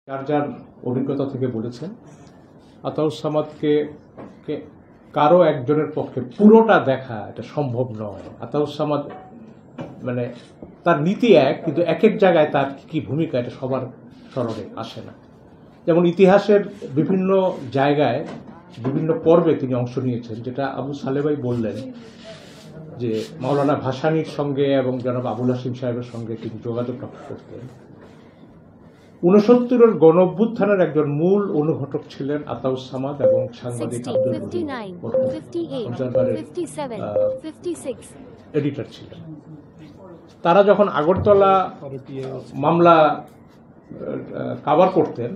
যার যার অভিজ্ঞতা থেকে বলেছেন আতাউস সামাদকে কারো একজনের পক্ষে পুরোটা দেখা এটা সম্ভব নয়। আতাউস সামাদ মানে তার নীতি এক, কিন্তু এক এক জায়গায় তার কি ভূমিকা এটা সবার স্মরণে আসে না। যেমন ইতিহাসের বিভিন্ন জায়গায় বিভিন্ন পর্বে তিনি অংশ নিয়েছেন, যেটা আবু সালেহ ভাই বললেন যে মাওলানা ভাসানীর সঙ্গে এবং জনাব আবুল হাসিম সাহেবের সঙ্গে তিনি যোগাযোগ রক্ষা করতেন। 69-এর গণ অভ্যুত্থানের একজন মূল অনুঘটক ছিলেন আতাউস সামাদ এবং সাংবাদিক আব্দুল এডিটর ছিলেন। তারা যখন আগরতলা মামলা কাভার করতেন,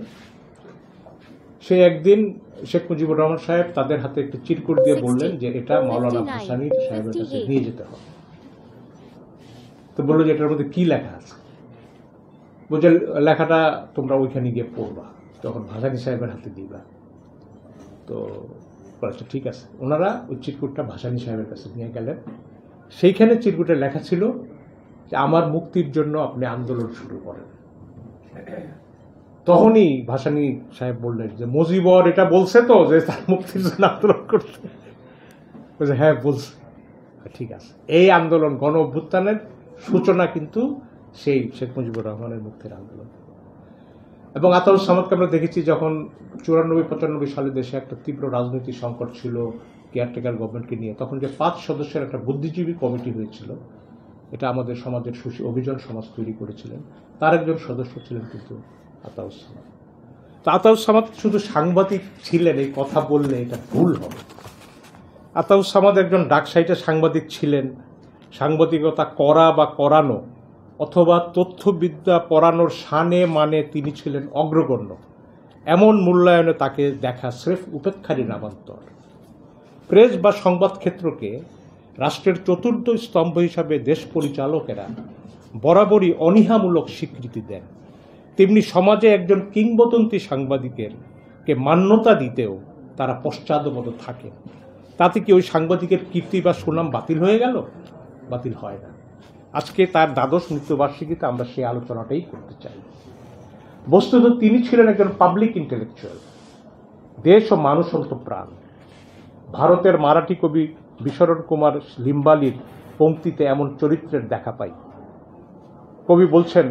সে একদিন শেখ মুজিবুর রহমান সাহেব তাদের হাতে একটি চিরকুট দিয়ে বললেন যে এটা মাওলানা ভাসানীর সাহেবের কাছে নিয়ে যেতে হবে। তো বললো যে এটার মধ্যে কি লেখা আছে। বলছে লেখাটা তোমরা ওইখানে গিয়ে পড়বা, যখন ভাসানী সাহেবের হাতে দিবা। তো বলেছে ঠিক আছে। ওনারা ওই চিরকুটটা ভাসানী সাহেবের কাছে নিয়ে গেলেন। সেইখানে চিরকুটে লেখা ছিল যে আমার মুক্তির জন্য আপনি আন্দোলন শুরু করেন। তখনই ভাসানী সাহেব বললেন যে মুজিবর এটা বলছে তো যে তার মুক্তির জন্য আন্দোলন করতে। বলছে হ্যাঁ বলছে, ঠিক আছে। এই আন্দোলন গণ অভ্যুত্থানের সূচনা কিন্তু সেই শেখ মুজিবুর রহমানের মুক্তির আন্দোলন। এবং আতাউস সামাদকে আমরা দেখেছি যখন 94-95 সালে দেশে একটা তীব্র রাজনৈতিক সংকট ছিল কেয়ারটেকার গভর্নমেন্টকে নিয়ে, তখন যে 5 সদস্যের একটা বুদ্ধিজীবী কমিটি হয়েছিল, এটা আমাদের সমাজের অভিযান সমাজ তৈরি করেছিলেন, তার একজন সদস্য ছিলেন কিন্তু আতাউস সামাদ। তো আতাউস সামাদ শুধু সাংবাদিক ছিলেন এই কথা বললে এটা ভুল হবে। আতাউস সামাদ একজন ডাকসাইটে সাংবাদিক ছিলেন। সাংবাদিকতা করা বা করানো অথবা তথ্যবিদ্যা পড়ানোর শানে মানে তিনি ছিলেন অগ্রগণ্য। এমন মূল্যায়নে তাকে দেখা স্রেফ উপেক্ষারই নামান্তর। প্রেস বা সংবাদ ক্ষেত্রকে রাষ্ট্রের চতুর্থ স্তম্ভ হিসাবে দেশ পরিচালকেরা বরাবরই অনীহামূলক স্বীকৃতি দেন, তেমনি সমাজে একজন কিংবদন্তি সাংবাদিকের মান্যতা দিতেও তারা পশ্চাদপদ থাকে। তাতে কি ওই সাংবাদিকের কীর্তি বা সুনাম বাতিল হয়ে গেল? বাতিল হয় না। আজকে তার দ্বাদশ মৃত্যুবার্ষিকীতে আমরা সেই আলোচনাটাই করতে চাই। বস্তুত তিনি ছিলেন একজন পাবলিক ইন্টেলেকচুয়াল, দেশ ও মানুষ অন্তঃপ্রাণ। ভারতের মারাঠি কবি বিশরণ কুমার লিম্বালির পংক্তিতে এমন চরিত্রের দেখা পাই। কবি বলছেন,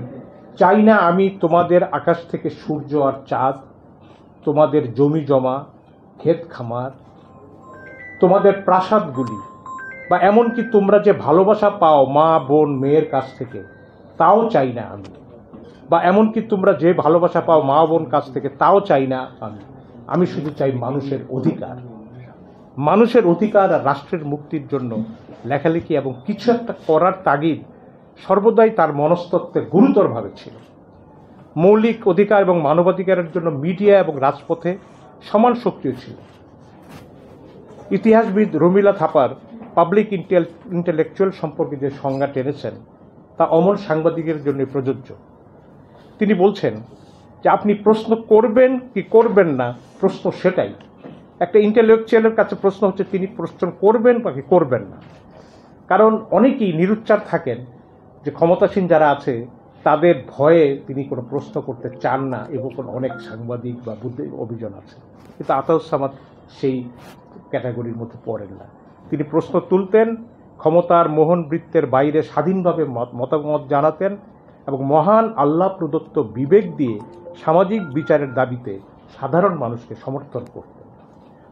চাই না আমি তোমাদের আকাশ থেকে সূর্য আর চাঁদ, তোমাদের জমি জমা, ক্ষেত খামার, তোমাদের প্রাসাদগুলি, বা এমনকি তোমরা যে ভালোবাসা পাও মা বোন মেয়ের কাছ থেকে, তাও চাই না আমি। বা এমনকি তোমরা যে ভালোবাসা পাও মা বোন কাছ থেকে, তাও চাই না আমি। আমি শুধু চাই মানুষের অধিকার। মানুষের অধিকার আর রাষ্ট্রের মুক্তির জন্য লেখালেখি এবং কিছু একটা করার তাগিদ সর্বদাই তার মনস্তত্ত্বে গুরুতরভাবে ছিল। মৌলিক অধিকার এবং মানবাধিকারের জন্য মিডিয়া এবং রাজপথে সমান সক্রিয় ছিল। ইতিহাসবিদ রমিলা থাপার পাবলিক ইন্টেলেকচুয়াল সম্পর্কে যে সংজ্ঞা টেনেছেন তা অমর সাংবাদিকের জন্য প্রযোজ্য। তিনি বলছেন যে আপনি প্রশ্ন করবেন কি করবেন না, প্রশ্ন সেটাই। একটা ইন্টেলেকচুয়ালের কাছে প্রশ্ন হচ্ছে তিনি প্রশ্ন করবেন বা কি করবেন না। কারণ অনেকেই নিরুচ্চার থাকেন যে ক্ষমতাসীন যারা আছে তাদের ভয়ে তিনি কোনো প্রশ্ন করতে চান না, এবং অনেক সাংবাদিক বা বুদ্ধি অভিযান আছে। কিন্তু আতাউস সামাদ সেই ক্যাটাগরির মধ্যে পড়েন না। তিনি প্রশ্ন তুলতেন, ক্ষমতার মোহন বৃত্তের বাইরে স্বাধীনভাবে মতামত জানাতেন এবং মহান আল্লাহ প্রদত্ত বিবেক দিয়ে সামাজিক বিচারের দাবিতে সাধারণ মানুষকে সমর্থন করতেন।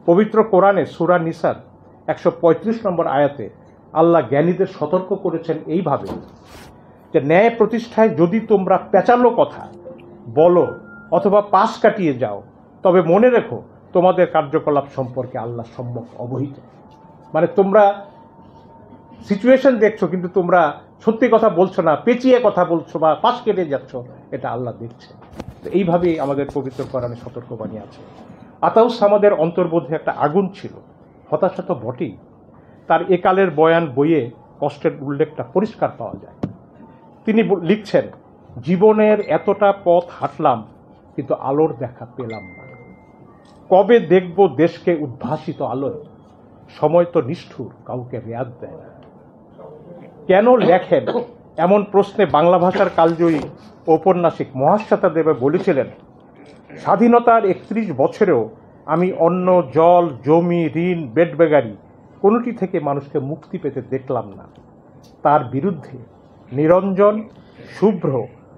পবিত্র কোরআনে সূরা নিসার 135 নম্বর আয়াতে আল্লাহ জ্ঞানীদের সতর্ক করেছেন এইভাবে যে ন্যায় প্রতিষ্ঠায় যদি তোমরা পেঁচালো কথা বলো অথবা পাশ কাটিয়ে যাও, তবে মনে রেখো তোমাদের কার্যকলাপ সম্পর্কে আল্লাহ সম্যক অবহিত। মানে তোমরা সিচুয়েশন দেখছো কিন্তু তোমরা সত্যি কথা বলছো না, পেঁচিয়ে কথা বলছো বা পাশ কেটে যাচ্ছ, এটা আল্লাহ দেখছে। এইভাবেই আমাদের পবিত্র কোরআনে সতর্কবাণী আছে। আতাউস সামাদের অন্তর্বোধে একটা আগুন ছিল, হতাশা তো বটেই। তার একালের বয়ান বইয়ে কষ্টের উল্লেখটা পরিষ্কার পাওয়া যায়। তিনি লিখছেন, জীবনের এতটা পথ হাঁটলাম কিন্তু আলোর দেখা পেলাম না। কবে দেখব দেশকে উদ্ভাসিত আলোয়? সময় তো নিষ্ঠুর, কাউকে রেয়াত দেয় না। কেন লেখেন এমন প্রশ্নে বাংলা ভাষার কালজয়ী ঔপন্যাসিক মহাশ্বেতা দেবে বলেছিলেন, স্বাধীনতার ৩১ বছরেও আমি অন্ন, জল, জমি, ঋণ, বেডবেগারি কোনোটি থেকে মানুষকে মুক্তি পেতে দেখলাম না। তার বিরুদ্ধে নিরঞ্জন, শুভ্র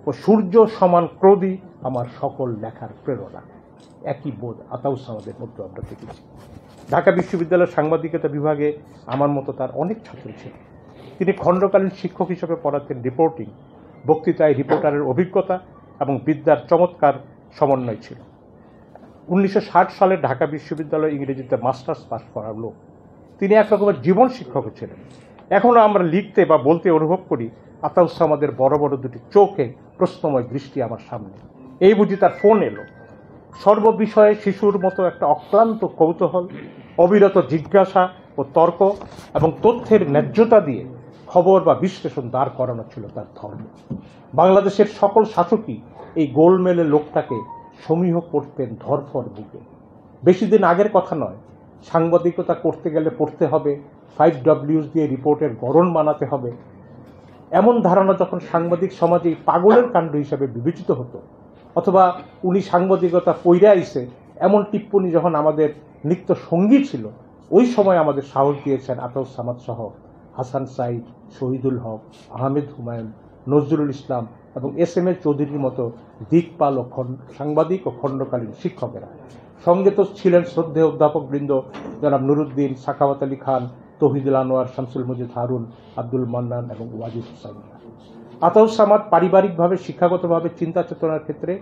ও সূর্য সমান ক্রোধই আমার সকল লেখার প্রেরণা। একই বোধ আতাউস সামাদের মধ্যে আমরা দেখেছি। ঢাকা বিশ্ববিদ্যালয়ের সাংবাদিকতা বিভাগে আমার মতো তার অনেক ছাত্র ছিল। তিনি খণ্ডকালীন শিক্ষক হিসেবে পড়াতেন রিপোর্টিং, বক্তৃতায় রিপোর্টারের অভিজ্ঞতা এবং বিদ্যার চমৎকার সমন্বয় ছিল। 1960 সালে ঢাকা বিশ্ববিদ্যালয় ইংরেজিতে মাস্টার্স পাস করার লোক। তিনি এক রকমের জীবন শিক্ষক ছিলেন। এখনও আমরা লিখতে বা বলতে অনুভব করি আতাউস সামাদের বড় বড় দুটি চোখে প্রশ্নময় দৃষ্টি আমার সামনে। এই বুঝি তার ফোন এলো। সর্ববিষয়ে শিশুর মতো একটা অক্লান্ত কৌতূহল, অবিরত জিজ্ঞাসা ও তর্ক এবং তথ্যের ন্যায্যতা দিয়ে খবর বা বিশ্লেষণ দাঁড় করানো ছিল তার ধর্ম। বাংলাদেশের সকল শাসকই এই গোলমেলে লোকটাকে সমীহ করতেন ধরফর বুকে। বেশি দিন আগের কথা নয়, সাংবাদিকতা করতে গেলে পড়তে হবে, 5Ws দিয়ে রিপোর্টের গড়ন বানাতে হবে, এমন ধারণা যখন সাংবাদিক সমাজে পাগলের কাণ্ড হিসাবে বিবেচিত হতো, অথবা উনি সাংবাদিকতা পইরা আইছে এমন টিপ্পনি যখন আমাদের নিত্য সঙ্গী ছিল, ওই সময় আমাদের সাহস দিয়েছেন আতাউস সামাদ সহ হাসান সাইদ, শহীদুল হক, আহমেদ হুমায়ুন, নজরুল ইসলাম এবং SM চৌধুরীর মতো দিকপাল ও সাংবাদিক ও খণ্ডকালীন শিক্ষকেরা। সঙ্গে তো ছিলেন শ্রদ্ধেয় অধ্যাপকবৃন্দ জনাব নুরুদ্দিন, সাখাওয়াত আলী খান, তৌহিদুল আনোয়ার, শামসুল মজিদ হারুন, আব্দুল মান্নান এবং ওয়াজিদ হুসাইন। আতাউস সামাদ পারিবারিকভাবে, শিক্ষাগতভাবে, চিন্তা চেতনার ক্ষেত্রে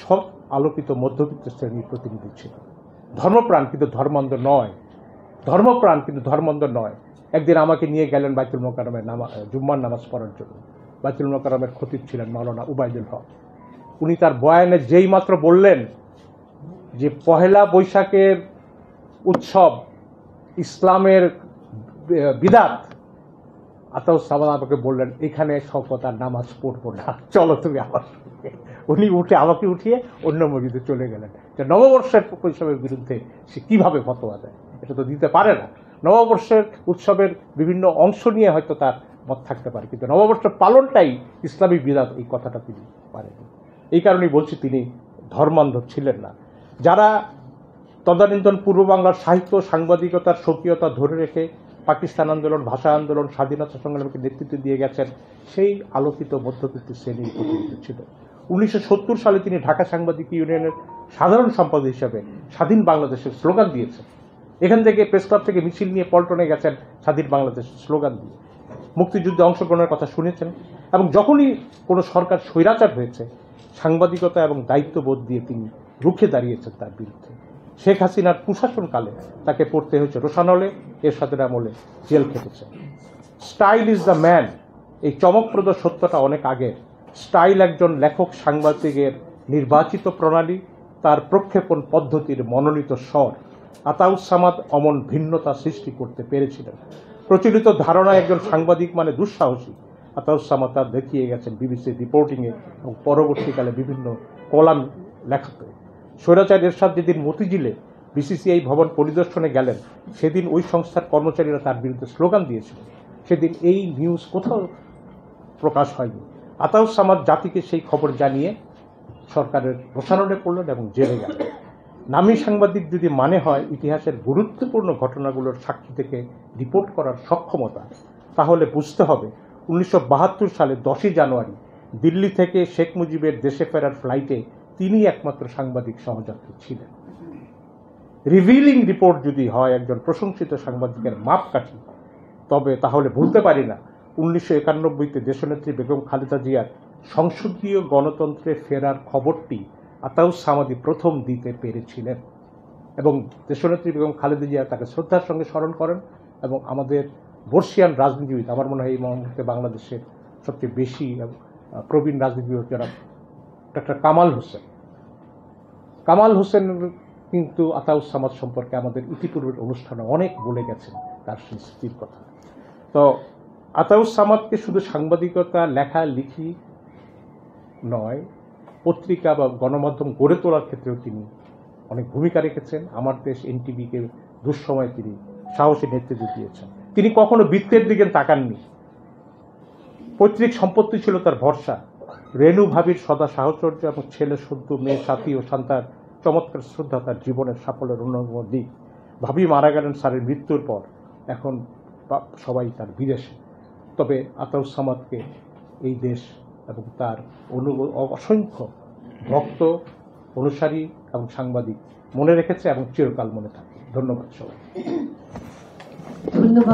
সব আলোকিত মধ্যবিত্ত শ্রেণীর প্রতিনিধি ছিল। ধর্মপ্রাণ কিন্তু ধর্মান্ধ নয়, ধর্মপ্রাণ কিন্তু ধর্মান্ধ নয়। একদিন আমাকে নিয়ে গেলেন বাইতুল মোকাররমের জুম্মার নামাজ পড়ার জন্য। বাইতুল মোকাররমের খতিব ছিলেন মাওলানা উবাইদুল হক। উনি তার বয়ানে যেই মাত্র বললেন যে পহেলা বৈশাখের উৎসব ইসলামের বিদাত, আতাউস সামাদ আমাকে বললেন এখানে শওকত আর নামাজ পড়বো না, চলো তুমি আমার সঙ্গে। উনি উঠে আমাকে উঠিয়ে অন্য মসজিদে চলে গেলেন। যে নববর্ষের উৎসবের বিরুদ্ধে সে কিভাবে ফতোয়া দেয়, এটা তো দিতে পারে না। নববর্ষের উৎসবের বিভিন্ন অংশ নিয়ে হয়তো তার মত থাকতে পারে, কিন্তু নববর্ষের পালনটাই ইসলামী বিদাত, এই কথাটা তিনি পারেন। এই কারণেই বলছি তিনি ধর্মান্ধ ছিলেন না। যারা তদানীন্তন পূর্ব বাংলার সাহিত্য সাংবাদিকতার স্বকীয়তা ধরে রেখে পাকিস্তান আন্দোলন, ভাষা আন্দোলন, স্বাধীনতা সংগ্রামকে নেতৃত্ব দিয়ে গেছেন, সেই আলোকিত মধ্যবিত্ত শ্রেণীর প্রতিনিধি ছিল। 1970 সালে তিনি ঢাকা সাংবাদিক ইউনিয়নের সাধারণ সম্পাদক হিসাবে স্বাধীন বাংলাদেশের স্লোগান দিয়েছেন। এখান থেকে প্রেস ক্লাব থেকে মিছিল নিয়ে পল্টনে গেছেন স্বাধীন বাংলাদেশের স্লোগান দিয়ে। মুক্তিযুদ্ধে অংশগ্রহণের কথা শুনেছেন এবং যখনই কোনো সরকার স্বৈরাচার হয়েছে সাংবাদিকতা এবং দায়িত্ববোধ দিয়ে তিনি রুখে দাঁড়িয়েছেন তার বিরুদ্ধে। শেখ হাসিনার প্রশাসনকালে তাকে পড়তে হয়েছে রোশানলে, এরশাদের আমলে জেল খেটেছেন। স্টাইল ইজ দ্য ম্যান, এই চমকপ্রদ সত্যটা অনেক আগের। স্টাইল একজন লেখক সাংবাদিকের নির্বাচিত প্রণালী, তার প্রক্ষেপণ পদ্ধতির মনোনীত স্বর। আতাউস সামাদ অমন ভিন্নতা সৃষ্টি করতে পেরেছিলেন। প্রচলিত ধারণা একজন সাংবাদিক মানে দুঃসাহসী। আতাউস সামাদ তার দেখিয়ে গেছেন বিবিসি রিপোর্টিংয়ে এবং পরবর্তীকালে বিভিন্ন কলাম লেখাতে। স্বৈরাচার এরশাদ যেদিন মতিঝিলে BCCI ভবন পরিদর্শনে গেলেন, সেদিন ওই সংস্থার কর্মচারীরা তার বিরুদ্ধে স্লোগান দিয়েছিল। সেদিন এই নিউজ কোথাও প্রকাশ হয়নি। আতাউস সামাদ জাতিকে সেই খবর জানিয়ে সরকারের রোশানলে পড়লেন এবং জেলে গেলেন। নামী সাংবাদিক যদি মানে হয় ইতিহাসের গুরুত্বপূর্ণ ঘটনাগুলোর সাক্ষী থেকে রিপোর্ট করার সক্ষমতা, তাহলে বুঝতে হবে 1972 সালে 10ই জানুয়ারি দিল্লি থেকে শেখ মুজিবের দেশে ফেরার ফ্লাইটে তিনি একমাত্র সাংবাদিক সহযাত্রী ছিলেন। রিভিলিং রিপোর্ট যদি হয় একজন প্রশংসিত সাংবাদিকের মাপকাঠি, তবে তাহলে ভুলতে পারি না 1991-তে দেশনেত্রী বেগম খালেদা জিয়ার সংসদীয় গণতন্ত্রে ফেরার খবরটি আতাউস সামাদি প্রথম দিতে পেরেছিলেন এবং দেশনেত্রী বেগম খালেদা জিয়া তাকে শ্রদ্ধার সঙ্গে স্মরণ করেন। এবং আমাদের বর্ষিয়ান রাজনীতিবিদ, আমার মনে হয় এই মুহূর্তে বাংলাদেশের সবচেয়ে বেশি প্রবীণ রাজনীতিবিদ যারা ডক্টর কামাল হোসেন কিন্তু আতাউস সামাদ সম্পর্কে আমাদের ইতিপূর্বের অনুষ্ঠানে অনেক বলে গেছেন তার সেই স্মৃতির কথা। তো আতাউস সামাদকে শুধু সাংবাদিকতা লেখালেখি নয়, পত্রিকা বা গণমাধ্যম গড়ে তোলার ক্ষেত্রেও তিনি অনেক ভূমিকা রেখেছেন। আমার দেশ NTV-কে দুঃসময়ে তিনি সাহসী নেতৃত্ব দিয়েছেন। তিনি কখনো বৃত্তের দিকে তাকাননি, পৈতৃক সম্পত্তি ছিল তার ভরসা। রেণু ভাবির সদা সাহচর্য এবং ছেলে সদ্য মেয়ে সাথী ও সন্তান চমৎকার শ্রদ্ধা তার জীবনের সাফল্যের অন্যতম দিক। ভাবি মারা গেলেন স্যারের মৃত্যুর পর, এখন সবাই তার বিদেশে। তবে আতাউস সামাদকে এই দেশ এবং তার অসংখ্য ভক্ত, অনুসারী এবং সাংবাদিক মনে রেখেছে এবং চিরকাল মনে থাকে। ধন্যবাদ সবাই। ধন্যবাদ।